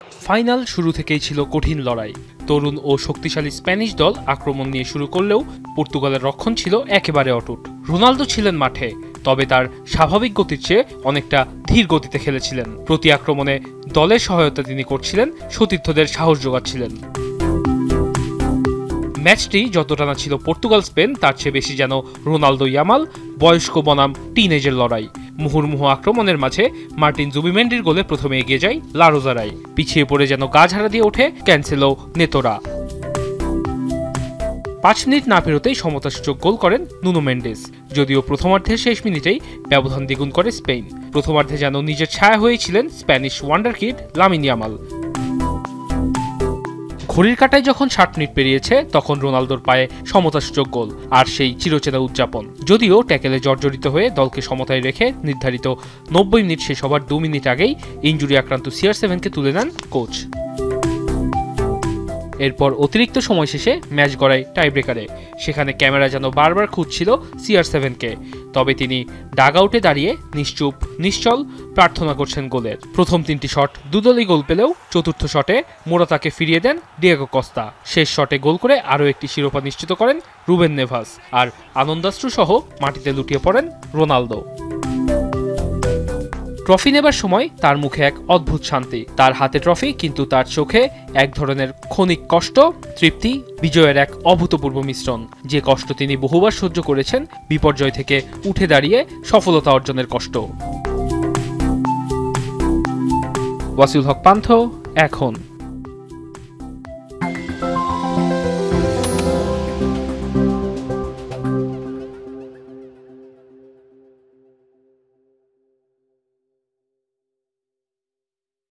Final শুরু থেকেই ছিল কঠিন লড়াই। তরুণ ও শক্তিশালী স্প্যানিশ দল আক্রমণ নিয়ে শুরু করলেও পর্তুগালের রক্ষণ ছিল একেবারে অটুট। রোনালদো ছিলেন মাঠে, তবে তার স্বাভাবিক গতির চেয়ে অনেকটা ধীর গতিতে খেলেছিলেন। প্রতি আক্রমণে দলের সহায়তা তিনি করছিলেন, সতীর্থদের সাহস যোগাচ্ছিলেন। ম্যাচটি যতটা না ছিল পর্তুগাল স্পেন, তার চেয়ে বেশি যেন রোনালদো ইয়ামাল বয়স্ক বনাম টিনএজের লড়াই। মুহুর্মুহু আক্রমণের মাঝে মার্টিন জুবিমেন্ডির গোলে প্রথমে এগিয়ে যায় লা রোজারাই। পিছিয়ে পড়ে যেন গা ঝাড়া দিয়ে ওঠে ক্যান্সেলো নেতোরা। 5 মিনিট না পেরোতেই সমতাসূচক গোল করেন নুনো মেন্ডেস। যদিও প্রথমার্ধের শেষ মিনিটেই ব্যবধান দ্বিগুণ করে স্পেন। প্রথমার্ধে যেন নিজের ছায়া হয়েছিলেন স্প্যানিশ ওয়ান্ডারকিড লামিন ইয়ামাল। ঘড়ির কাঁটায় যখন 60 মিনিট পেরিয়েছে, তখন রোনালদোর পায়ে সমতাসূচক গোল, আর সেই চিরচেনা উদযাপন। যদিও ট্যাকেলে জর্জরিত হয়ে দলকে সমতায় রেখে নির্ধারিত 90 মিনিট শেষ হবার 2 মিনিট আগেই ইনজুরি আক্রান্ত CR7কে তুলে নেন কোচ। এরপর অতিরিক্ত সময় শেষে ম্যাচ গড়ায় টাইব্রেকারে। সেখানে ক্যামেরা যেন বারবার খুঁজছিল CR7কে, তবে তিনি ডাগ আউটে দাঁড়িয়ে নিশ্চুপ নিশ্চল প্রার্থনা করছেন গোলের। প্রথম 3টি শট দুদলই গোল পেলেও চতুর্থ শটে মোরাতাকে ফিরিয়ে দেন ডিয়েগো কস্তা। শেষ শটে গোল করে আরও একটি শিরোপা নিশ্চিত করেন রুবেন নেভাস, আর আনন্দাশ্রু সহ মাটিতে লুটিয়ে পড়েন রোনালদো। ট্রফি নেবার সময় তার মুখে এক অদ্ভুত শান্তি। তার হাতে ট্রফি, কিন্তু তার চোখে এক ধরনের ক্ষণিক কষ্ট, তৃপ্তি, বিজয়ের এক অভূতপূর্ব মিশ্রণ। যে কষ্ট তিনি বহুবার সহ্য করেছেন, বিপর্যয় থেকে উঠে দাঁড়িয়ে সফলতা অর্জনের কষ্ট। ওয়াসিউল হক পান্থ, এখন।